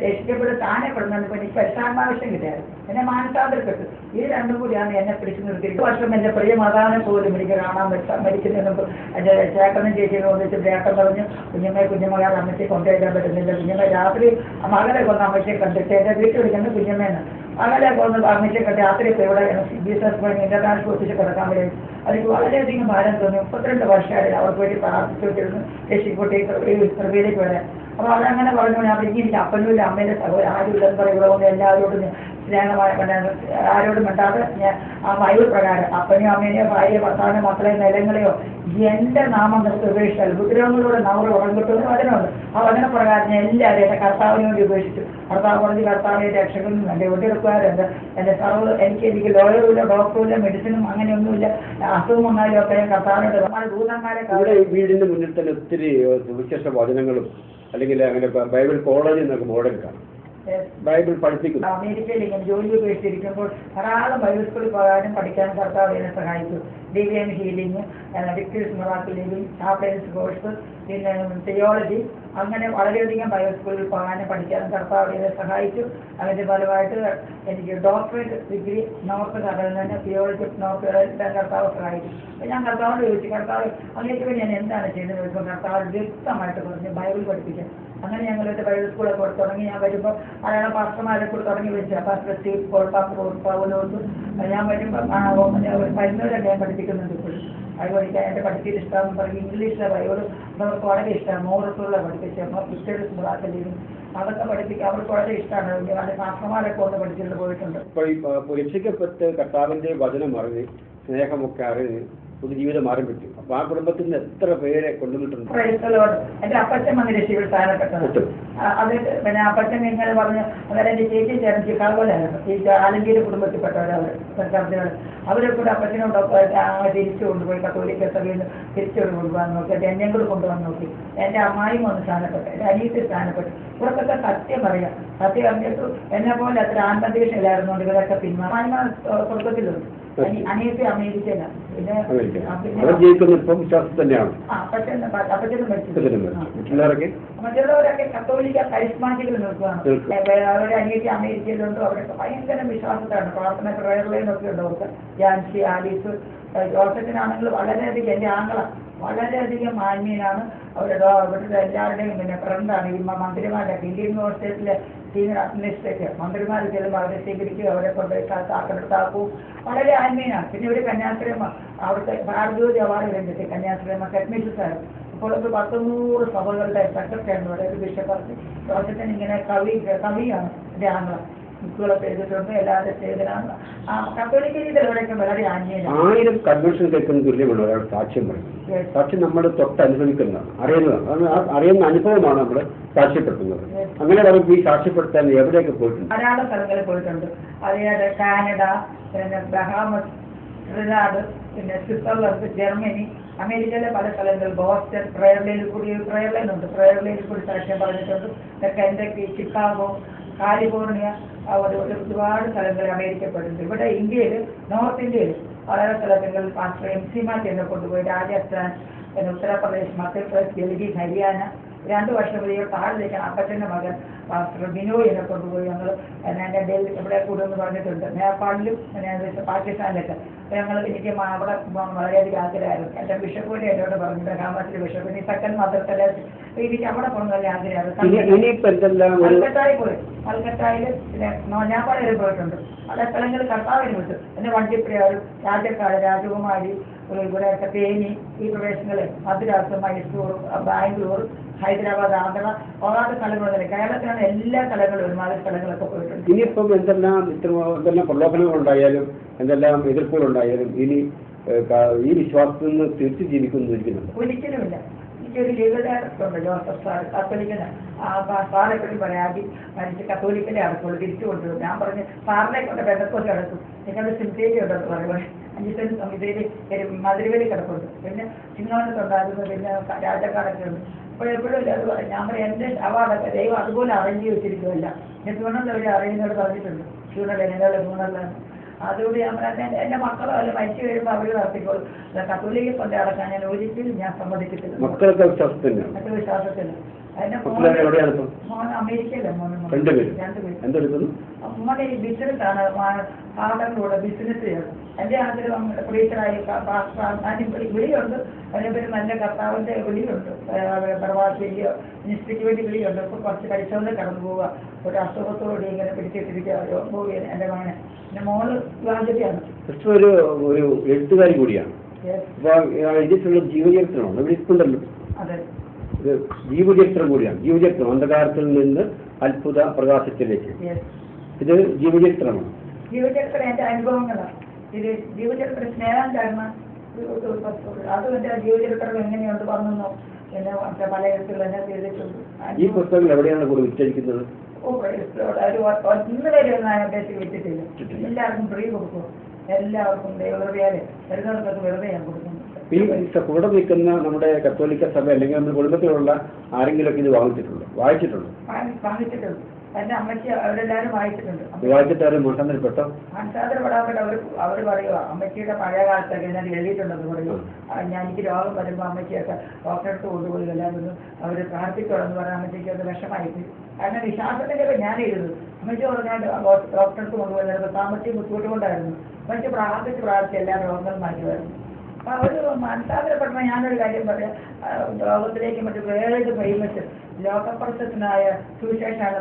രക്ഷിക്കപ്പെട്ട് താനെ പെടുന്നപ്പോൾ എനിക്ക് പരിസ്ഥാനാവശ്യം കിട്ടിയായിരുന്നു. എന്നെ മാനസാന്തരപ്പെട്ടു. ഈ രണ്ടും കൂടിയാണ് എന്നെ പിടിച്ചു നിർത്തി. 1 വർഷം എൻ്റെ പ്രിയ മാതാവിനെ പോലും എനിക്ക് കാണാൻ മരിക്കുന്നതിന് മുമ്പ് എൻ്റെ ചേട്ടനും ചേച്ചിയും ഒന്നിച്ച് ചേട്ടൻ പറഞ്ഞു കുഞ്ഞമ്മകാർ അമ്മയ്ക്ക് കൊണ്ടുവരാൻ പറ്റുന്നില്ല. കുഞ്ഞമ്മ രാത്രി മകളെ കൊന്ന് അമ്മയ്ക്ക് കണ്ടിട്ട് എൻ്റെ വീട്ടിൽ വിളിക്കുന്നത് കുഞ്ഞമ്മേന്ന്. മകളെ കൊന്ന് അമ്മയ്ക്ക് കണ്ട് രാത്രി ഇപ്പോൾ ഇവിടെ ബിസിനസ് പോയി ഇൻ്റർനാഷണൽ ഓഫീസിൽ കിടക്കാൻ വരും. അതിന് വളരെയധികം ഭാരം തോന്നി. 32 വർഷമായിട്ട് അവർക്ക് വേണ്ടി പ്രാർത്ഥിച്ചിരുന്നു രക്ഷിക്കോട്ടെ കൃപയിലേക്ക് വരാൻ. അപ്പോൾ അവരങ്ങനെ പറഞ്ഞു അവിടെ എനിക്ക് അപ്പനുമില്ല അമ്മേൻ്റെ സഹോദരൻ ആരുമില്ലെന്ന് പറയുമ്പോൾ എല്ലാവരോടും സ്നേഹമായ ആരോടും മിണ്ടാതെ ഞാൻ ആ ബൈബിൾ പ്രകാരം അപ്പനെയോ അമ്മേനെയോ ഭാര്യയോ ഭർത്താവിനെ മക്കളെയോ നിലങ്ങളെയോ എൻ്റെ നാമം നിർത്തി ഉപേക്ഷിച്ചാൽ ഉപദ്രവങ്ങളിലൂടെ നമ്മൾ ഉറങ്ങിട്ടുള്ള വചനമുണ്ട്. ആ വചനപ്രകാരം ഞാൻ എല്ലാവരും എൻ്റെ കർത്താവിനെ വേണ്ടി ഉപേക്ഷിച്ചു. കർത്താവ് പറഞ്ഞ് കർത്താവിനെ രക്ഷകനും എൻ്റെ ഒട്ടിയെടുക്കുകാരുണ്ട്. എൻ്റെ എനിക്ക് ലോയറുമില്ല ഡോക്ടറുമില്ല മെഡിസിനും അങ്ങനെയൊന്നുമില്ല. അസുഖം വന്നാലും ഒക്കെ കർത്താവിനോട് ദൂതന്മാരെ വീടിൻ്റെ മുന്നിൽ തന്നെ ഒത്തിരി സുവിശേഷ വചനങ്ങളും അല്ലെങ്കിൽ അങ്ങനെ ബൈബിൾ കോളേജിൽ നിന്നൊക്കെ ബോർഡിൽ കാണാം. ബൈബിൾ പഠിപ്പിക്കുന്നു. അമേരിക്കയിൽ ഇങ്ങനെ ജോലി ഉപേക്ഷിച്ചിരിക്കുമ്പോൾ ധാരാളം ബൈബിൾ സ്കൂളിൽ പോകാനും പഠിക്കാനും കർത്താവ് എന്നെ സഹായിച്ചു. Divine healing, Victor's miracle living, chaplains course, പിന്നെ തിയോളജി, അങ്ങനെ വളരെയധികം ബൈബിൾ സ്കൂളിൽ പോകാനും പഠിക്കാനും കർത്താവ് എന്നെ സഹായിച്ചു. അതിൻ്റെ ഫലമായിട്ട് എനിക്ക് ഡോക്ടറേറ്റ് ഡിഗ്രി നോർത്ത് കടലിൽ തിയോളജി നോർത്ത് കടലിൽ കർത്താവ് സഹായിച്ചു. അപ്പോൾ ഞാൻ കർത്താവിനോട് ചോദിച്ചു, കർത്താവ് അങ്ങനെയൊക്കെ വേണ്ടി ഞാൻ എന്താണ് ചെയ്യുന്നത് ചോദിച്ചപ്പോൾ കർത്താവ് വ്യക്തമായിട്ട് പറഞ്ഞു ബൈബിൾ പഠിപ്പിക്കാൻ. അങ്ങനെ ഞങ്ങളുടെ ബൈബിൾ സ്കൂളൊക്കെ കൊടുത്ത് തുടങ്ങി. ഞാൻ വരുമ്പോൾ മലയാള പാസ്റ്റർമാരെ കൂടെ തുടങ്ങി വെച്ചു. പാസ്റ്റർ സ്റ്റീവ് പോൾ, പാസ്റ്റർ പൗലോസ്. ഞാൻ വരുമ്പോൾ 11 ഞാൻ പഠിപ്പിക്കുന്നുണ്ട് ഇപ്പോഴും. ബൈബിൾ പഠിക്കാൻ എൻ്റെ പഠിപ്പിക്കാൻ ഇഷ്ടമാണെന്ന് പറഞ്ഞ് ഇംഗ്ലീഷിലെ ബൈബിൾ അവർക്ക് വളരെ ഇഷ്ടമാണ്. മോറത്തുള്ള പഠിപ്പിച്ച് ക്രിസ്ത്യൻസ് മുറാക്കലിയും അതൊക്കെ പഠിപ്പിക്കാൻ അവർക്ക് വളരെ ഇഷ്ടമാണ്. വളരെ പാസ്റ്റർമാരൊക്കെ ഒന്ന് പഠിച്ചിട്ട് പോയിട്ടുണ്ട്. ഇപ്പോൾ രക്ഷിക്കപ്പെട്ട് കർത്താവിൻ്റെ വചനം അറിഞ്ഞ് സ്നേഹമൊക്കെ അറിഞ്ഞ് ഒരു ജീവിതം ആരംഭിച്ചു. അപ്പൊ ആ കുടുംബത്തിൽ നിന്ന് എത്ര പേരെ കൊണ്ടുവന്നിട്ടുണ്ട്? എന്റെ അപ്പച്ചൻ വന്ന് രക്ഷികൾ സ്ഥാനപ്പെട്ടത്. അത് പിന്നെ അപ്പച്ചൻ ഇങ്ങനെ പറഞ്ഞു, അതായത് എന്റെ ചേച്ചി ചേർന്ന് ചിക്കാഗോലായിരുന്നു. ഈ ആലങ്കീര് കുടുംബത്തിൽപ്പെട്ടവരവർ സർക്കാർ അവരെ കൂടെ അപ്പച്ചനോടൊപ്പം തിരിച്ചു കൊണ്ടുപോയി കത്തോലിക്ക സഭയിൽ നിന്ന് തിരിച്ചുകൊണ്ട് കൊണ്ടുപോകാൻ നോക്കി. അത് എന്നെയും കൂടെ കൊണ്ടുപോകാൻ നോക്കി. എന്റെ അമ്മായിയും ഒന്ന് സ്ഥാനപ്പെട്ടു, എന്റെ അനിയത്തി സ്ഥാനപ്പെട്ടു. ഇവർക്കൊക്കെ സത്യം പറയാം. സത്യം അറിഞ്ഞിട്ട് എന്നെ പോലെ അത്ര ആത്മദീക്ഷയിലായിരുന്നുകൊണ്ട് ഇവരൊക്കെ പിന്മാറി സ്വർഗത്തിലുണ്ട്. അനിയത്തി അമേരിക്കയിലാണ്. പിന്നെ മറ്റുള്ളവരൊക്കെ കത്തോലിക്ക കരിസ്മാറ്റിക്കിൽ നിൽക്കുകയാണ്. അവരുടെ അനിയത്തി അമേരിക്കയിലുണ്ട്. അവരൊക്കെ ഭയങ്കര വിശ്വാസത്താണ്. പ്രാർത്ഥന പ്രയർലൈനൊക്കെ ഉണ്ട് അവർക്ക്. ജാൻസി, ആലീസ്, ജോസഫിനാണെങ്കിൽ വളരെയധികം എൻ്റെ ആംഗ്ല വളരെയധികം മാന്യനാണ്. അവരുടെ എല്ലാവരുടെയും പിന്നെ ഫ്രണ്ടാണ്. ഈ മന്ത്രിമാരുടെയൊക്കെ ഇന്ത്യൻ യൂണിവേഴ്സിറ്റിയിലെ സീനിയർ അഡ്മിനിസ്ട്രേറ്റർ മന്ത്രിമാർ ചെല്ലുമ്പോൾ അവരെ സ്വീകരിക്കുക, അവരെ കൊണ്ടുപോയി താക്കൂ. വളരെ ആത്മീയനാണ്. പിന്നെ ഒരു കന്യാസ്ത്രീയമ്മ അവിടുത്തെ ഭാരതീയ അവാർഡ് രംഗത്തെ കന്യാസ്ത്രീയമ്മക്ക് അഡ്മിഷൻസ് ആയിരുന്നു. അപ്പോൾ ഒരു 100 സഭകളുടെ സെക്രട്ടറിയാണ് ഇവിടെ ഒരു ബിഷപ്പ്. ജോസഫിന് ഇങ്ങനെ കവിയാണ് എൻ്റെ ആംഗ്ല. ബുക്കുകളൊക്കെ എഴുതിയിട്ടുണ്ട്. എല്ലാവരും ചെയ്തതാണ്. കത്തോലിക്ക രീതിയിലൂടെയൊക്കെ വളരെ ആന്മീയമാണ്. 1000 കൺവെൻഷൻ കേൾക്കുന്ന തുല്യമാണ് ഒരാൾ സാക്ഷ്യം പറയുന്നത്. സാക്ഷ്യം നമ്മൾ തൊട്ട് അനുഭവിക്കുന്നതാണ്, അറിയുന്നതാണ്. അറിയുന്ന അനുഭവമാണ് നമ്മൾ സാക്ഷ്യപ്പെടുത്തുന്നത്. അങ്ങനെ പറയുമ്പോൾ ഈ സാക്ഷ്യപ്പെടുത്താൻ എവിടെയൊക്കെ പോയിട്ടുണ്ട്? ധാരാളം സ്ഥലങ്ങളിൽ പോയിട്ടുണ്ട്. അതായത് കാനഡ, പിന്നെ ബഹാമസ്, ട്രിനിഡാഡ്, പിന്നെ സ്വിറ്റ്സർലൻഡ്, ജർമ്മനി, അമേരിക്കയിലെ പല സ്ഥലങ്ങളിൽ, ബോസ്റ്റൺ, പ്രയർലൈനിൽ കൂടി സാക്ഷ്യം പറഞ്ഞിട്ടുണ്ട്. കെൻറ്റക്കി, ചിക്കാഗോ, കാലിഫോർണിയ, ഒരുപാട് സ്ഥലങ്ങളിൽ അമേരിക്കപ്പെടുന്നുണ്ട്. ഇവിടെ ഇന്ത്യയിൽ, നോർത്ത് ഇന്ത്യയിൽ വളരെ സ്ഥലങ്ങളിൽ പാസ്റ്റർ MC മാറ്റി എന്നെ കൊണ്ടുപോയി. രാജസ്ഥാൻ, പിന്നെ ഉത്തർപ്രദേശ്, മധ്യപ്രദേശ്, ഡൽഹി, ഹരിയാന. 2 വർഷം വരെ താഴേക്കാണ് അപ്പച്ചൻ്റെ മകൻ പാസ്റ്റർ ബിനോയ് എന്നെ കൊണ്ടുപോയി. ഞങ്ങൾ എൻ്റെ ഡൽഹി ഇവിടെ കൂടുമെന്ന് പറഞ്ഞിട്ടുണ്ട്. നേപ്പാളിലും പാകിസ്ഥാനിലൊക്കെ. ഞങ്ങൾ എനിക്ക് അവിടെ വളരെയധികം ആഗ്രഹമായിരുന്നു. എൻ്റെ ബിഷപ്പ് കൂടി എന്നോട് പറഞ്ഞിട്ട് കാമാശ്ശേരി ബിഷപ്പ് ഇനി സെക്കൻഡ് മദർ തെരേസ എനിക്ക് അവിടെ പോകുന്ന വലിയ ആഗ്രഹമായിരുന്നു. കൽക്കട്ടയിൽ പിന്നെ നേപ്പാൾ വരെ പോയിട്ടുണ്ട്. പല സ്ഥലങ്ങളിൽ കർത്താവിന് വിട്ടു. എൻ്റെ വണ്ടിപ്രിയാർ, രാജക്കാട്, രാജകുമാരി, ഇവിടെയൊക്കെ തേനി, ഈ പ്രദേശങ്ങളിൽ മദ്രാസ്, മൈസൂർ, ബാംഗ്ലൂർ, ഹൈദരാബാദ്, ആന്ധ്ര, പോകാത്ത സ്ഥലങ്ങളിൽ കേരളത്തിലാണ് എല്ലാ സ്ഥലങ്ങളും ഒരുമാതിരി സ്ഥലങ്ങളൊക്കെ പോയിട്ടുണ്ട്. ഇനിയിപ്പം എന്തെല്ലാം പ്രലോഭനങ്ങളുണ്ടായാലും എന്തെല്ലാം എതിർപ്പുകളുണ്ടായാലും ഇനി ഈ വിശ്വാസത്തിൽ നിന്ന് തിരിച്ചു ജീവിക്കുന്നുണ്ട്? ഒരിക്കലുമില്ല. എനിക്കൊരു ലീഗലായിട്ടുണ്ട്. ജോസഫ് സാർ കത്തോലിക്കന് സാറെപ്പോഴും പറയാതി മരിച്ച് കത്തോലിക്കലെ അടക്കുള്ളൂ, തിരിച്ചു കൊണ്ടുവരും. ഞാൻ പറഞ്ഞു സാറിനെ കൊണ്ട് ബന്ധപ്പെട്ട് കിടക്കും. നിങ്ങളുടെ സിംറ്റേജ് ഉണ്ടെന്ന് പറയുമ്പോൾ 5 സെന്റ് സമിതിയിൽ മധുരവേലി കിടപ്പുണ്ട്. പിന്നെ ചിങ്ങവനത്തുണ്ടായിരുന്നു. പിന്നെ രാജക്കാടൊക്കെ ഉണ്ട്. അപ്പോഴെപ്പോഴും ഇല്ല അത് പറയും. ഞാൻ പറയും എൻ്റെ അവാർഡൊക്കെ ദൈവം അതുപോലെ അറേഞ്ച് വെച്ചിരിക്കുമല്ല. ഞാൻ ട്യൂണറിൽ അവർ അറിയുന്നവർ പറഞ്ഞിട്ടുണ്ട്. ട്യൂണറിൽ എന്നോട് ട്യൂണറിലാണ്. അതുകൊണ്ട് ഞാൻ പറയാം എൻ്റെ മക്കളോ അല്ല മരിച്ചു കഴിയുമ്പോൾ അവർ നടത്തിക്കോളും. കത്തോലിക്ക കൊണ്ട് അടക്കാൻ ഞാൻ ഒരിക്കലും ഞാൻ സമ്മതിക്കത്തില്ല. മറ്റു വിശ്വാസത്തില്ല. മോൻ അമേരിക്കയിലാണ്. മോനെ ഈ ബിസിനസ്സാണ്. ഹാർഡറിലൂടെ ബിസിനസ് ചെയ്യണം. എൻ്റെ ആഗ്രഹം പ്രീച്ചറായി വിളിയുണ്ട്. അതിനെപ്പറ്റി നല്ല കർത്താവിൻ്റെ വിളിയുണ്ട്. പ്രവാസിയോ മിനിസ്ട്രിക്ക് വേണ്ടി വിളിയുണ്ട്. ഇപ്പോൾ കുറച്ച് കഴിച്ചുകൊണ്ട് കടന്നു പോവുക. ഒരു അസുഖത്തോടെ ഇങ്ങനെ പിടിച്ചിട്ടിരിക്കുക പോവുകയാണ് എൻ്റെ മകനെ. എൻ്റെ മോള് വിവാഹിതയാണ്. ഒരു എഴുത്തുകാരി കൂടിയാണ്. എഴുതിയിട്ടുള്ള ജീവചരിത്രമാണ് ഇവിടെ ഇട്ടുണ്ടല്ലോ. അതെ, ഇത് ജീവചരിത്രം കൂടിയാണ്. ജീവചരിത്രം അന്ധകാരത്തിൽ നിന്ന് അത്ഭുത പ്രകാശത്തിലേക്ക്. ഇത് ജീവചരിത്രമാണ്. ജീവചരിത്രം എൻ്റെ അനുഭവങ്ങളാണ്. ഇത് ജീവചരിത്രം സ്നേഹം കാരണം അത് എൻ്റെ ജീവചരിത്രം എങ്ങനെയുണ്ട് പറഞ്ഞു. പിന്നെ പല എഴുത്തുകൾ എന്നെ ചെയ്തിട്ടുണ്ട്. ഈ പുസ്തകങ്ങൾ എവിടെയാണ് കൂടെ വിറ്റഴിക്കുന്നത്? ഇന്ന് വരെ ഒന്നും അപേക്ഷ വിറ്റിട്ടില്ല. എല്ലാവർക്കും ഫ്രീ കൊടുക്കും. എല്ലാവർക്കും വെറുതെ വരുന്നവർക്കൊക്കെ വെറുതെ ഞാൻ കൊടുക്കുന്നു. ഈ കൂടെ നിൽക്കുന്ന നമ്മുടെ കത്തോലിക്ക സഭ അല്ലെങ്കിൽ നമ്മുടെ കുടുംബത്തിലുള്ള ആരെങ്കിലും ഒക്കെ ഇത് വാങ്ങിച്ചിട്ടുണ്ടോ? വായിച്ചിട്ടുണ്ടോ? എൻ്റെ അമ്മച്ചി അവരെല്ലാവരും വായിച്ചിട്ടുണ്ട്. മനസാന്തരപ്പെട്ടോ? മനസാന്തരപ്പെടാൻ അവർ പറയുക അമ്മച്ചിയുടെ പഴയ കാലത്തൊക്കെ ഞാൻ എഴുതിയിട്ടുണ്ടെന്ന് പറയും. എനിക്ക് രോഗം വരുമ്പോൾ അമ്മച്ചിയൊക്കെ ഡോക്ടറെ അടുത്ത് കൊണ്ടുപോയി എല്ലാവരും അവർ പ്രാർത്ഥിക്കണമെന്ന് പറഞ്ഞാൽ അമ്മച്ചിക്ക് അത് വിഷമായിട്ട്. കാരണം വിശ്വാസത്തിൻ്റെ ഞാൻ എഴുതുന്നു. അമ്മച്ചി പറഞ്ഞാൽ ഡോക്ടറെ അടുത്ത് കൊണ്ടുപോയി സാമ്പത്തിക ബുദ്ധിമുട്ട് കൊണ്ടായിരുന്നു. അമ്മച്ചി പ്രാർത്ഥിച്ച് എല്ലാ രോഗങ്ങളും മാറ്റുമായിരുന്നു. അപ്പോൾ അവർ മനസാന്തരപ്പെടുമ്പോൾ ഞാനൊരു കാര്യം പറയാം. ലോകത്തിലേക്ക് മറ്റു വേൾഡ് ഫേമസ് ലോകപ്രസിദ്ധനായ സുവിശേഷാണ്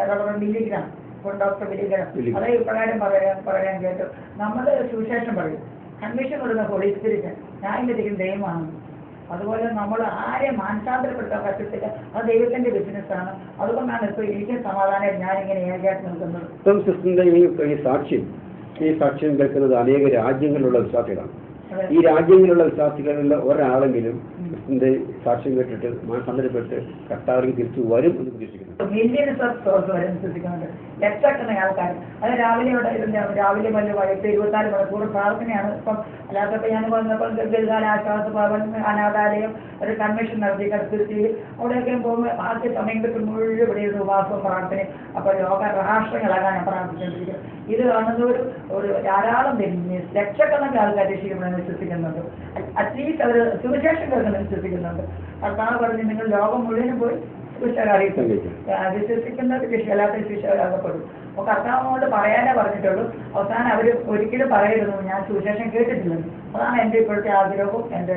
ഡോക്ടർ മില്ലിഗ്രാം, ഡോക്ടർ മില്ലിഗ്രാം. അതേ ഇപ്രകാരം പറയാൻ കേട്ടു. നമ്മൾ സുവിശേഷം പറയും, കൺവിഷൻ കൊടുക്കുന്ന ഹോളി സ്പിരിറ്റ്, ഞാൻ വിധിക്കുന്ന ദൈവമാണ്. അതുപോലെ നമ്മൾ ആരെ മാനസാന്തരപ്പെടുത്താൻ പറ്റത്തില്ല, അത് ദൈവത്തിന്റെ ബിസിനസ്സാണ്. അതുകൊണ്ടാണ് ഇപ്പോൾ എനിക്ക് സമാധാനം ഞാനിങ്ങനെ ഏകായിട്ട് നിൽക്കുന്നത്. ഈ സാക്ഷ്യം കേൾക്കുന്നത് അനേക രാജ്യങ്ങളിലുള്ള വിശ്വാസികളാണ്. ഈ രാജ്യങ്ങളിലുള്ള വിശ്വാസികളിൽ ഒരാളെങ്കിലും ക്രിസ്തുവിന്റെ സാക്ഷ്യം കേട്ടിട്ട് മാനസാന്തരപ്പെട്ട് കർത്താവിലേക്ക് തിരിച്ചു വരും എന്ന് പ്രതീക്ഷിക്കുന്നു. മില്യൻസ് ഓഫ് സോഴ്സ് വരെ വിശ്വസിക്കുന്നുണ്ട്, ലക്ഷക്കണക്കിന് ആൾക്കാർ. അത് രാവിലെ വല്ല വൈകിട്ട് 24 മണിക്കൂർ പ്രാർത്ഥനയാണ്. ഇപ്പം അല്ലാത്തപ്പോൾ ഞാൻ വന്നപ്പോൾ ഗൽഗാല ആശ്വാസ ഭവൻ, അനാഥാലയം, ഒരു കൺവെൻഷൻ നടത്തി കടുത്തിരുത്തി അവിടെയൊക്കെ പോകുമ്പോൾ ആദ്യ സമയം കിട്ടും മുഴുവൻ ഇവിടെ ഇരുന്ന് ഉപവാസവും പ്രാർത്ഥനയും. അപ്പോൾ ലോക രാഷ്ട്രങ്ങളാകാൻ പ്രാർത്ഥിച്ചുകൊണ്ടിരിക്കുന്നത്. ഇത് കാണുന്ന ഒരു ധാരാളം ലക്ഷക്കണക്കിന് ആൾക്കാർ രക്ഷിക്കണമെന്ന് വിശ്വസിക്കുന്നുണ്ട്. അറ്റ്ലീസ്റ്റ് അവർ സുവിശേഷം കേൾക്കുന്നത് വിശ്വസിക്കുന്നുണ്ട്. കർത്താവ് പറഞ്ഞ് നിങ്ങൾ ലോകം മുഴുവനും പോയി വിശ്വസിക്കുന്നത് അല്ലാത്ത വിശ്വസിക്കാകപ്പെടും. അപ്പോൾ കർത്താവിനോട് പറയാനേ പറഞ്ഞിട്ടുള്ളൂ. അവസാനം അവർ ഒരിക്കലും പറയരുത് ഞാൻ സുവിശേഷം കേട്ടിട്ടില്ലെന്ന്. അതാണ് എൻ്റെ ഇപ്പോഴത്തെ ആഗ്രഹവും എൻ്റെ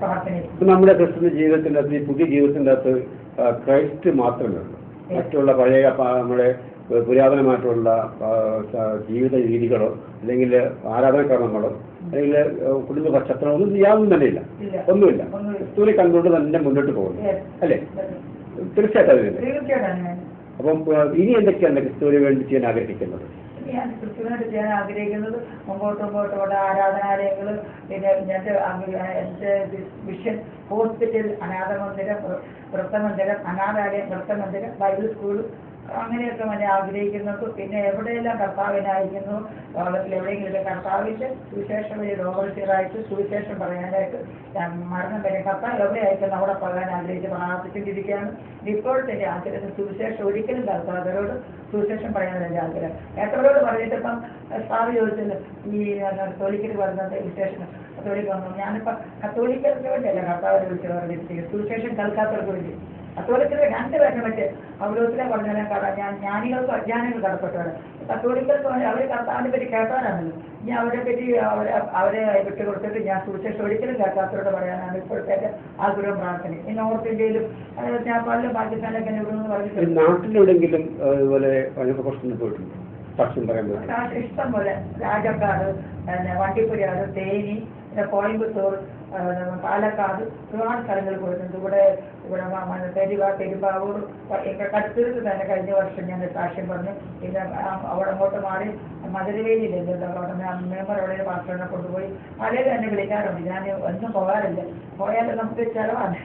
പ്രാർത്ഥനയും. നമ്മുടെ ക്രിസ്ത്യൻ ജീവിതത്തിൻ്റെ അകത്ത്, പുതിയ ജീവിതത്തിൻ്റെ അകത്ത് ക്രൈസ്റ്റ് മാത്രമേ ഉള്ളൂ. മറ്റുള്ള പഴയ നമ്മുടെ പുരാതനമായിട്ടുള്ള ജീവിത രീതികളോ അല്ലെങ്കിൽ ആരാധനക്രമങ്ങളോ അല്ലെങ്കിൽ കുടുംബ പശ്ചാത്തലം ഒന്നും യാതൊന്നും തന്നെ ഇല്ല, ഒന്നുമില്ല. ക്രിസ്തുവിനെ കണ്ടുകൊണ്ട് തന്നെ മുന്നോട്ട് പോകുന്നു അല്ലേ? തീർച്ചയായിട്ടും അതില്ല. അപ്പം ഇനി എന്തൊക്കെയാണ് ക്രിസ്തുവിന് വേണ്ടി ചെയ്യാൻ ആഗ്രഹിക്കുന്നത്? ഞാൻ ക്രിസ്തുവിനായിട്ട് ചെയ്യാൻ ആഗ്രഹിക്കുന്നത് മുമ്പോട്ട് ആരാധനാലയങ്ങൾ, പിന്നെ എൻ്റെ വിഷൻ ഹോസ്പിറ്റൽ, അനാഥമന്ദിരം, വൃത്തമന്ദിരം, അനാഥാലയം, വൃത്തമന്ദിരം, ബൈബിൾ സ്കൂൾ, അങ്ങനെയൊക്കെ ഞാൻ ആഗ്രഹിക്കുന്നത്. പിന്നെ എവിടെയെല്ലാം കർത്താവിനെ അയക്കുന്നു, ലോകത്തിൽ എവിടെയെങ്കിലും കർത്താവിൻ്റെ സുവിശേഷം വഴി രോഗവിഷയമായിട്ട് സുവിശേഷം പറയാനായിട്ട് ഞാൻ മരണം വരെ കർത്താവ് എവിടെ അയക്കുന്നു അവിടെ പറയാൻ ആഗ്രഹിച്ച് പ്രാർത്ഥിച്ചിരിക്കുകയാണ്. ഇപ്പോഴത്തെ എൻ്റെ ആഗ്രഹം സുവിശേഷം ഒരിക്കലും കർത്താവരോട് സുവിശേഷം പറയാനുള്ള ആഗ്രഹം. എത്രയോട് പറഞ്ഞിട്ട് ഇപ്പം സാറ് ചോദിച്ചത് ഈ കത്തോലിക്കൽ പറഞ്ഞത് വിശേഷം കത്തോലിക്ക വന്നു. ഞാനിപ്പോൾ കത്തോലിക്കർക്ക് വേണ്ടിയല്ല കർത്താവിനെ വിളിച്ച് പറഞ്ഞിരിക്കുന്നത്, സുവിശേഷം കേൾക്കാത്തവർക്ക് വേണ്ടി. കത്തോലിക്കർക്ക് രണ്ടുപേരും പറ്റേ അവരോധത്തിലെ പറഞ്ഞാലും ഞാൻ ജ്ഞാനികൾക്കും അജ്ഞാനികൾ കടപ്പെട്ടവർ. കത്തോലിക്കർക്ക് അവർ കർത്താവിനെ പറ്റി കേട്ടവരാണല്ലോ. ഇനി അവരെ പറ്റി അവരെ വിട്ടുകൊടുത്തിട്ട് ഞാൻ സുവിശേഷം ഒരിക്കലും കേൾക്കാത്തവരോട് പറയാനാണ് ഇപ്പോഴത്തെ ആഗ്രഹം പ്രാർത്ഥന. ഈ നോർത്ത് ഇന്ത്യയിലും നേപ്പാളിലും പാകിസ്ഥാനിലൊക്കെ എവിടെ പറഞ്ഞിട്ട് നാട്ടിലെവിടെയെങ്കിലും അതുപോലെ പോയിട്ടുണ്ട് ഇഷ്ടം പോലെ രാജക്കാട്, വണ്ടിപ്പുരാട്, തേനി, കോയമ്പത്തൂർ, പാലക്കാട് ഒരുപാട് സ്ഥലങ്ങളിൽ പോയിട്ടുണ്ട്. ഇവിടെ പെരുമ്പാവൂർ കടുത്തൂരിൽ തന്നെ കഴിഞ്ഞ വർഷം ഞാൻ സാക്ഷ്യം പറഞ്ഞു. പിന്നെ അവിടെ അങ്ങോട്ട് മാറി മധുരവേലിയിലുണ്ട്, മെമ്പർ അവിടെ പാസ്റ്ററിനെ കൊണ്ടുപോയി പലരും എന്നെ വിളിക്കാറുണ്ട്. ഞാൻ ഒന്നും പോകാറില്ല. പോയാൽ നമുക്ക് ചിലവാണ്.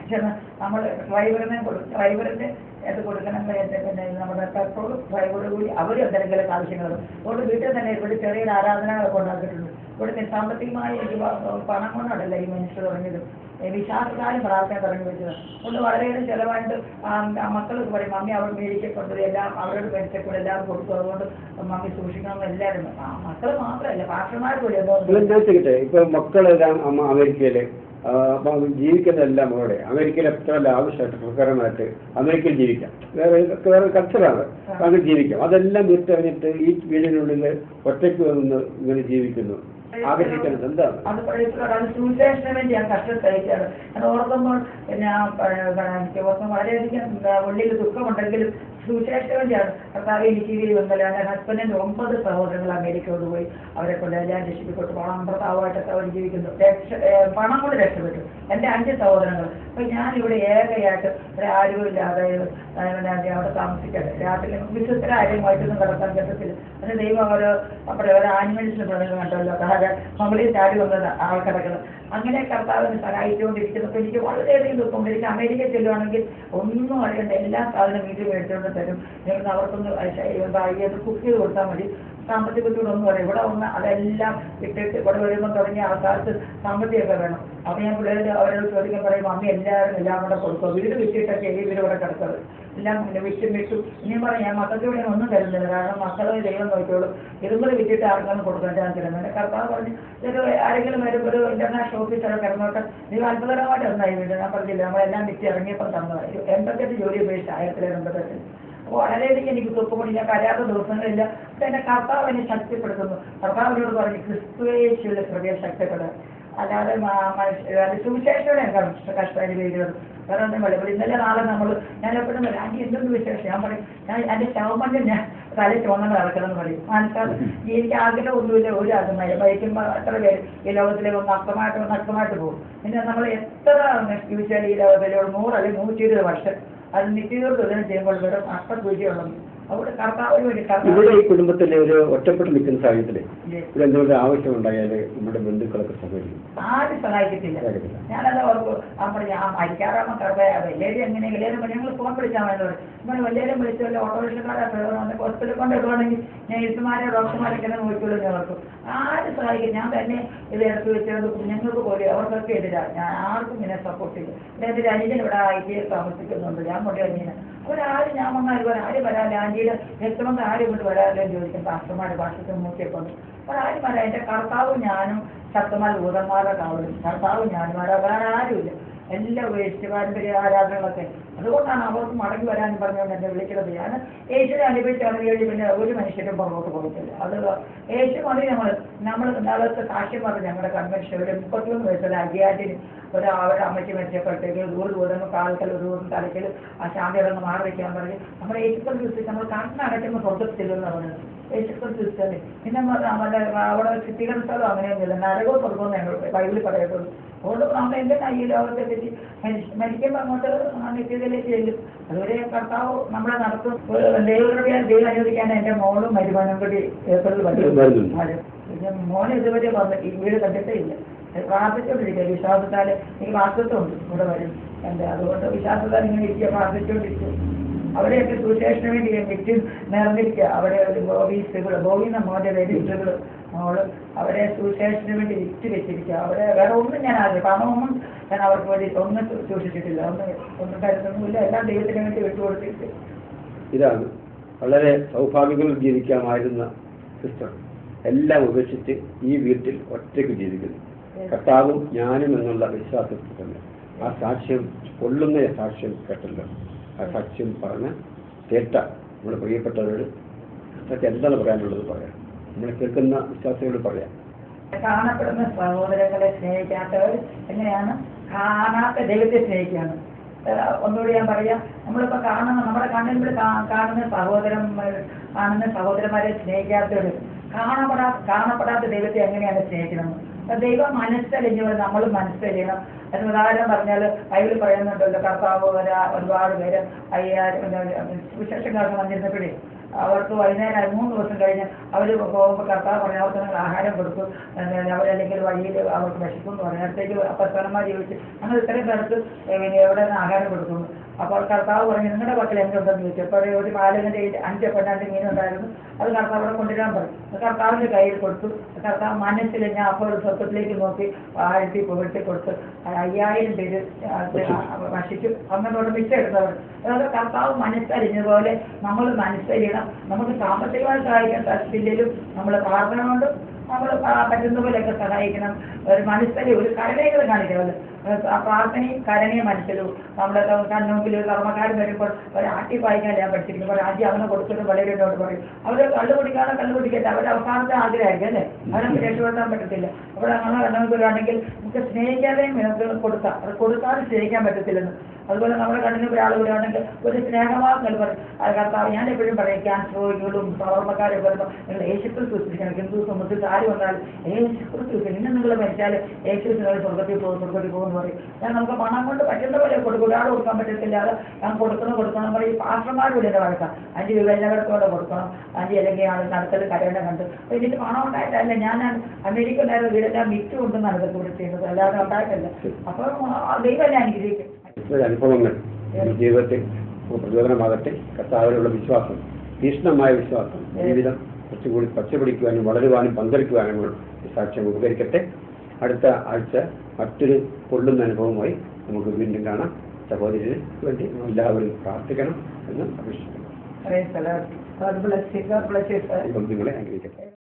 നമ്മൾ ഡ്രൈവറിന് ഇത് കൊടുക്കണം, പിന്നെ നമ്മുടെ പെട്രോൾ ഡ്രൈവർ കൂടി അവരും എന്തെങ്കിലും ആവശ്യങ്ങൾ. അതുകൊണ്ട് വീട്ടിൽ തന്നെ ഇവിടെ ചെറിയൊരു ആരാധനകളൊക്കെ ഉണ്ടാക്കിയിട്ടുണ്ട്. ഇവിടുത്തെ സാമ്പത്തികമായി എനിക്ക് പണം കൊണ്ടല്ല ഈ മനുഷ്യർ തുടങ്ങിയത്, വിശ്വാസക്കാരും പ്രാർത്ഥന തുടങ്ങി വെച്ചത്. അതുകൊണ്ട് വളരെയേറെ ചിലവായിട്ട് മക്കൾക്ക് പറയും മമ്മി അവർ മേടിക്കപ്പെട്ടത് എല്ലാം അവരോട് മേടിച്ചപ്പോൾ എല്ലാവരും കൊടുക്കും, അതുകൊണ്ട് മമ്മി സൂക്ഷിക്കണം എല്ലാവരും. മക്കൾ മാത്രമല്ല പാസ്റ്റർമാർ കൂടി. ഇപ്പൊ മക്കളെല്ലാം അമേരിക്കയില് ജീവിക്കുന്നതെല്ലാം അവിടെ അമേരിക്കയിൽ എത്ര ലാവിഷായിട്ട് പ്രകാരമായിട്ട് അമേരിക്കയിൽ ജീവിക്കാം, വേറെ കൾച്ചറാണ്, അങ്ങനെ ജീവിക്കാം. അതെല്ലാം വിട്ടറിഞ്ഞിട്ട് ഈ വീടിനുള്ളിൽ ഒറ്റയ്ക്ക് വന്ന് ഇങ്ങനെ ജീവിക്കുന്നു. ആകർഷിക്കുന്നത് എന്താണ്? അത് സുവിശേഷന് വേണ്ടി ഞാൻ കഷ്ടപ്പെട്ടാണ്. അത് ഓർക്കുമ്പോൾ വളരെയധികം ഉള്ളിൽ ദുഃഖമുണ്ടെങ്കിലും സുവിശേഷന് വേണ്ടിയാണ് കർത്താവ് എനിക്ക് വന്നല്ലോ. എൻ്റെ ഹസ്ബൻഡിൻ്റെ 9 സഹോദരങ്ങൾ അമേരിക്കയോട് പോയി അവരെ കൊണ്ട് എല്ലാം രക്ഷിക്കപ്പെട്ടു. പണം ഭർത്താവായിട്ടൊക്കെ അവർ ജീവിക്കുന്നു, പണം കൊണ്ട് രക്ഷപ്പെട്ടു. എൻ്റെ 5 സഹോദരങ്ങൾ. അപ്പോൾ ഞാനിവിടെ ഏകയായിട്ട് ഇവിടെ ആരുമില്ലാതെ അവിടെ താമസിക്കട്ടെ. രാത്രി വിശ്വസ്തരാരെയുമായിട്ടൊന്നും കിടക്കാൻ പറ്റത്തില്ല. അതിന് ദൈവം ഓരോ ആനിമൽസിന് പ്രധാനം കണ്ടല്ലോ, മകളിൽ ചാടി വന്നത് ആൾക്കിടകൾ. അങ്ങനെ കർത്താവിനെ സഹായിച്ചുകൊണ്ടിരിക്കുന്നപ്പോൾ എനിക്ക് വളരെയധികം ദുഃഖമുണ്ട്. എനിക്ക് അമേരിക്കയിൽ ചെല്ലുവാണെങ്കിൽ ഒന്നും അറിയണ്ട, എല്ലാ സാധനം വീട്ടിൽ മേടിച്ചുകൊണ്ട് തരും. ഞങ്ങൾ അവർക്കൊന്ന് കുക്ക് ചെയ്ത് കൊടുത്താൽ മതി. സാമ്പത്തിക ബുദ്ധിമുട്ടൊന്നും പറയും. ഇവിടെ വന്ന് അതെല്ലാം ഇട്ടിട്ട് ഇവിടെ വരുമ്പോൾ തുടങ്ങിയ ആൾക്കാർക്ക് സാമ്പത്തികമൊക്കെ വേണം. അപ്പോൾ ഞാൻ പിള്ളേർ അവരോട് ചോദിക്കാൻ പറയും മമ്മി എല്ലാവരും എല്ലാം കൂടെ കൊടുക്കുക, വീട് വിറ്റിട്ടൊക്കെ ഇവരിവിടെ കിടക്കുന്നത്. എല്ലാം വിട്ടു ഇനിയും പറഞ്ഞാൽ ഞാൻ മക്കൾക്ക് ഇവിടെ ഒന്നും തരുന്നില്ല. കാരണം മക്കളെ ദൈവം നോക്കിയോളൂ. ഇതുപോലെ വിറ്റിട്ട് ആർക്കാണ് കൊടുക്കാൻ ചാൻസ് തരുന്നത്. കർത്താവ് പറഞ്ഞു ഇതൊരു ആരെങ്കിലും വരും ഒരു ഇന്റർനാഷണൽ ഓഫീസറൊക്കെ ഇറങ്ങോട്ടെ നിങ്ങൾ അത്ഭുതകരമായിട്ട് ഒന്നായി വീണ്ടും ഞാൻ പറഞ്ഞില്ല നമ്മളെല്ലാം വിറ്റ് ഇറങ്ങിയപ്പോൾ തന്നതായി 88 ജോലി ഉപേക്ഷിച്ച് 1988. അപ്പോൾ വളരെയധികം എനിക്ക് തുപ്പുകൊണ്ട് ഞാൻ കരയാത്ത ദിവസങ്ങളില്ല. പക്ഷെ എൻ്റെ കർത്താവ് എന്നെ ശക്തിപ്പെടുത്തുന്നു. കർത്താവിനോട് പറഞ്ഞു ക്രിസ്തുവേശുവിന്റെ ഹൃദയം ശക്തിപ്പെടുക, അല്ലാതെ സുവിശേഷയോടെ എനിക്ക് കഷ്ടം വേറെ ഒന്നും വെളിപ്പെടും. ഇന്നലെ നാളെ ഞാൻ എപ്പോഴും പറയും ആൻറ്റി എന്തൊന്ന് വിശേഷം. ഞാൻ പറയും ഞാൻ എൻ്റെ ശവമഞ്ചം ഞാൻ തല ചുവന്നത് നടക്കണമെന്ന് പറയും. മനസ്സിലാവും എനിക്ക് ആഗ്രഹം ഒന്നുമില്ല ഒരു ആഗ്രഹമായി വഹിക്കുമ്പോൾ എത്ര പേര് ഈ ലോകത്തിലെ നഷ്ടമായിട്ട് പോകും. പിന്നെ നമ്മൾ എത്ര ജീവിച്ചാൽ ഈ ലോകത്തിലെ 100 അല്ലെങ്കിൽ 120 വർഷം അത് നിത്യജീവിതം ചെയ്യുമ്പോൾ വെറും അഷ്ടപൂജയുള്ളത്. അവിടെ കർത്താവിന് വേണ്ടി ഇവിടെ ഈ കുടുംബത്തിലെ ഒരു ഒറ്റപ്പെട്ട് നിൽക്കുന്ന സാഹചര്യത്തില് ഇവിടെ എന്തെങ്കിലും ആവശ്യം ഉണ്ടായാല് നമ്മുടെ ബന്ധുക്കളൊക്കെ സഹകരിക്കും. ആരും സഹായിക്കത്തില്ല. ഞാനത് ഓർക്കും മരിക്കാറാകുമ്പോൾ കർത്താവ് എല്ലാവരും എങ്ങനെയെങ്കിലും ഞങ്ങൾ ഫോൺ വിളിച്ചാൽ മതി. നമ്മൾ എല്ലാവരും വിളിച്ചല്ലോ ഓട്ടോറിക്ഷക്കാരെ ഹോസ്പിറ്റലിൽ കൊണ്ടിടുവാണെങ്കിൽ ഞാൻ എഴുത്തുമാരെ ഡോക്ടർമാരൊക്കെ നോക്കിയുള്ളൂ. ഞാൻ ഓർക്കും ആരും സഹായിക്കും. ഞാൻ തന്നെ ഇത് ഇറക്കി വെച്ചത് കുഞ്ഞുങ്ങൾക്ക് പോലും അവർക്കൊക്കെ എതിരാ. ഞാൻ ആർക്കും ഇങ്ങനെ സപ്പോർട്ട് ചെയ്യും. അതായത് അനിയൻ ഇവിടെ IT താമസിക്കുന്നുണ്ട്. ഞാൻ കൊണ്ട് അനിയന് അവരാരും ഞാൻ വന്നാൽ ആരും വരാല്ല. ആൻറ്റിയുടെ രക്തമെന്ന് ആരും കൊണ്ട് വരാല്ലോ ചോദിക്കും. പാസ്റ്റർമാരുടെ ഭാഷത്തിൽ മൂക്കിയൊക്കെ ഉണ്ട്. അപ്പോൾ ആരും വരാം. എൻ്റെ കർത്താവും ഞാനും ശക്തന്മാർ ഭൂതന്മാരുടെ കാവലും കർത്താവും ഞാനും വേറെ ആരുമില്ല. എല്ലാ ഉപേക്ഷിച്ച് പാരമ്പര്യ ആരാധനകളൊക്കെ അതുകൊണ്ടാണ് അവർക്ക് മടങ്ങി വരാനും പറഞ്ഞുകൊണ്ട് എന്നെ വിളിക്കുന്നത്. ഞാൻ യേശുവിനെ അനുഭവിച്ചാണ് കഴിഞ്ഞ് പിന്നെ ഒരു മനുഷ്യരും പുറകോട്ട് പോകത്തില്ല. അത് യേശു മതി. നമ്മൾ നാളത്തെ സാക്ഷ്യം പറഞ്ഞു ഞങ്ങളുടെ കൺവെൻഷൻ ഒരു 33 വയസ്സുള്ള അജിയാറ്റിന് അവരുടെ അമ്മയ്ക്ക് മരിച്ചപ്പോഴത്തേക്ക് ദൂരം കാൽക്കൽ ഒരു തലയ്ക്കൽ ആ ശാന്തികളൊന്ന് മാറി വയ്ക്കാൻ പറഞ്ഞ് നമ്മുടെ യേശുക്കൾ ക്രിസ്തു നമ്മൾ കണ്ണടയ്ക്കുമ്പോൾ സ്വർഗത്തില്ലെന്ന് പറഞ്ഞത് യേശുക്കൾ ക്രിസ്തു. പിന്നെ അവിടെ സ്ഥിതികളുടെ സ്ഥലം അങ്ങനെയൊന്നുമില്ല. നരകവും സ്വർഗവും ഞങ്ങൾ ബൈബിളിൽ പറയത്തുള്ളൂ. അതുകൊണ്ട് നമ്മൾ എന്തിനാ ഈ ലോകത്തെ പറ്റി മരിക്കുമ്പോൾ അങ്ങോട്ട് നിത്യതയിലേക്ക് ചെല്ലും. അതുവരെ കർത്താവ് നമ്മളെ നടത്തും. ദൈവം അനുവദിക്കാൻ എൻ്റെ മോളും മരുമാനും കൂടി ഏപ്രിൽ വരും. മോനെ ഇതുവരെ വന്ന് ഈ വീട് കണ്ടിട്ടേ ഇല്ല. പ്രാർത്ഥിച്ചുകൊണ്ടിരിക്കുക. വിശ്വാസത്താല് എനിക്ക് വാസ്തവമുണ്ട് ഇവിടെ വരും എൻ്റെ. അതുകൊണ്ട് വിശ്വാസത്താൽ ഇങ്ങനെ ഇരിക്കുക പ്രാർത്ഥിച്ചുകൊണ്ടിരിക്കുക. അവിടെയൊക്കെ സുവിശേഷന് വേണ്ടി വിറ്റ് നിറഞ്ഞിരിക്കുക. അവിടെ ഒരു ബോബി മോൻ്റെ പേര് ഇഷ്ടകൾ മോള് അവരെ സുവിശേഷന് വേണ്ടി വിറ്റ് വെച്ചിരിക്കുക. അവിടെ വേറെ ഒന്നും ഞാൻ പണമൊന്നും ഞാൻ അവർക്ക് വേണ്ടി ഒന്നും സൂക്ഷിച്ചിട്ടില്ല. ഒന്നും കരുതൊന്നുമില്ല. എല്ലാം ദൈവത്തിന് വേണ്ടി വിട്ടുകൊടുത്തിട്ട്. ഇതാണ് വളരെ സൗഭാഗ്യങ്ങളിൽ ജീവിക്കാമായിരുന്ന സിസ്റ്റർ എല്ലാം ഉപേക്ഷിച്ച് ഈ വീട്ടിൽ ഒറ്റയ്ക്ക് ജീവിക്കുന്നു. കർത്താവും ഞാനും എന്നുള്ള വിശ്വാസത്തിൽ തന്നെ ആ സാക്ഷ്യം കൊള്ളുന്ന സാക്ഷ്യം കേട്ടല്ലോ. ആ സാക്ഷ്യം പറഞ്ഞ് കേട്ട നമ്മുടെ പ്രിയപ്പെട്ടവരോട് അതൊക്കെ എന്താണ് പറയാനുള്ളത് പറയാം. നമ്മളെ കേൾക്കുന്ന വിശ്വാസികളോട് പറയാം. കാണപ്പെടുന്ന സഹോദരങ്ങളെ സ്നേഹിക്കാത്തവർ എങ്ങനെയാണ് കാണാത്ത ദൈവത്തെ സ്നേഹിക്കുകയാണ്. ഒന്നുകൂടി ഞാൻ പറയാം. നമ്മളിപ്പോൾ നമ്മുടെ കണ്ണിൽ കാണുന്ന സഹോദരന്മാരെ സ്നേഹിക്കാത്തവർ കാണപ്പെടാത്ത ദൈവത്തെ എങ്ങനെയാണ് സ്നേഹിക്കുന്നത്? ദൈവം മനസ്സലിഞ്ഞവർ നമ്മൾ മനസ്സലിയണം. അതിന് ഉദാഹരണം പറഞ്ഞാൽ ബൈബിളിൽ പറയുന്നുണ്ടല്ലോ കർത്താവ് ഒരുപാട് പേര് 5000 സുവിശേഷക്കാർക്ക് വന്നിരുന്നപ്പോഴേ അവർക്ക് വൈകുന്നേരം 3 ദിവസം കഴിഞ്ഞ് അവർ പോകുമ്പോൾ കർത്താവ് പറഞ്ഞ അവർക്ക് നിങ്ങൾ ആഹാരം കൊടുക്കും. അവരല്ലെങ്കിൽ വഴിയിൽ അവർക്ക് വിശക്കും എന്ന് പറഞ്ഞു. അടുത്തേക്ക് പത്തനന്മാർ ചോദിച്ചു ഞങ്ങൾ ഇത്രയും പേർക്ക് എവിടെ നിന്ന് ആഹാരം കൊടുക്കുന്നു. അപ്പോൾ കർത്താവ് പറഞ്ഞു നിങ്ങളുടെ പക്കൽ എന്തുണ്ടെന്ന് ചോദിച്ചു. അപ്പോൾ ഒരു പാലകൻ്റെ 5 പെണ്ണാണ്ട് മീനുണ്ടായിരുന്നു. അത് കർത്താവ് അവിടെ കൊണ്ടുവരാൻ പറഞ്ഞു. കർത്താവിൻ്റെ കയ്യിൽ കൊടുത്തു. കർത്താവ് മനസ്സിൽ ഞാൻ അപ്പോൾ സ്വർഗത്തിലേക്ക് നോക്കി ആഴ്ത്തി പുകഴ്ത്തി കൊടുത്ത് 5000 പേര് ഭക്ഷിച്ചു. അങ്ങനെ മിച്ചം എടുത്തവർ. അതായത് കർത്താവ് മനസ്സറിഞ്ഞതുപോലെ നമ്മൾ മനസ്സറിയണം. നമുക്ക് സാമ്പത്തികമായി സഹായിക്കാൻ സാധിച്ചില്ലെങ്കിലും നമ്മൾ പ്രാർത്ഥന കൊണ്ട് നമ്മൾ പറ്റുന്ന പോലെയൊക്കെ സഹായിക്കണം. ഒരു മനസ്സിൽ ഒരു കരുണകൾ കാണിക്കണമല്ലോ. പ്രാർത്ഥനയും കരുണയും മനസ്സിലും നമ്മുടെ കണ്ണുമ്പിൽ കർമ്മക്കാരൻ വരുമ്പോൾ ഒരു ആട്ടി വായിക്കാൻ ഞാൻ പഠിച്ചിരിക്കുന്നു. ആദ്യം അവനെ കൊടുത്തിട്ട് വളരെ പറയും അവർ കള്ളുപിടിക്കട്ടെ അവരുടെ അവസാനത്തെ ആഗ്രഹമായിരിക്കും അല്ലേ. അവർക്ക് രക്ഷപ്പെടുത്താൻ പറ്റത്തില്ല. അവിടെ അങ്ങനെ കണ്ണുമ്പിൽ വരുവാണെങ്കിൽ നമുക്ക് സ്നേഹിക്കാതെയും കൊടുക്കാം. അത് കൊടുക്കാതെ സ്നേഹിക്കാൻ പറ്റത്തില്ലെന്ന്. അതുപോലെ നമ്മുടെ കണ്ണിന് ഒരാൾ വരുവാണെങ്കിൽ ഒരു സ്നേഹവാക്കുകൾ പറയും. അത് കർത്താവ് ഞാൻ എപ്പോഴും പറയും ക്യാൻസർ രോഗികളും പവർമ്മക്കാരെ വരുമ്പോൾ നിങ്ങൾ യേശുക്രിസ്തു വിശ്വസിക്കണം. ഹിന്ദു മുസ്ലിം ആര് വന്നാലും യേശുക്രിസ്തു ഇന്ന് നിങ്ങൾ മരിച്ചാൽ യേശു നിങ്ങൾ സ്വർഗത്തിൽ പോകുമെന്ന് പറയും. ഞാൻ നമുക്ക് പണം കൊണ്ട് പറ്റുന്ന പോലെ ഒരാൾ കൊടുക്കാൻ പറ്റത്തില്ല. അത് ഞാൻ കൊടുക്കണം പറയും. പാസ്റ്റർമാർ വിടുന്ന വഴക്കാം 5 വിവേചനത്തോടെ കൊടുക്കണം. 5 അല്ലെങ്കിൽ ആൾ നടത്തൽ കരേണ്ട കണ്ട്. അപ്പോൾ ഇതിന് പണം ഉണ്ടായിട്ടല്ല. ഞാൻ അമേരിക്ക ഉണ്ടായിരുന്ന വീടെല്ലാം മിറ്റ് കൊണ്ടെന്നാണ് ഇതൊക്കെ ഇവിടെ ചെയ്യുന്നത്. അല്ലാതെ ഉണ്ടായിട്ടല്ല. അപ്പം ദൈവം അനുഗ്രഹിക്കും. അനുഭവങ്ങൾ ജീവിതത്തിൽ പ്രചോദനമാകട്ടെ. കർത്താവിലുള്ള വിശ്വാസം, തീക്ഷ്ണമായ വിശ്വാസം ജീവിതം കുറച്ചുകൂടി പച്ചപിടിക്കുവാനും വളരുവാനും പന്തലിക്കുവാനും സാക്ഷ്യം ഉപകരിക്കട്ടെ. അടുത്ത ആഴ്ച മറ്റൊരു കൊള്ളുന്ന അനുഭവമായി നമുക്ക് വീണ്ടും കാണാം. സഹോദരിന് വേണ്ടി എല്ലാവരും പ്രാർത്ഥിക്കണം എന്ന് അപേക്ഷിക്കുന്നു. God bless you. God bless you, sir. ദൈവം നിങ്ങളെ അനുഗ്രഹിക്കട്ടെ.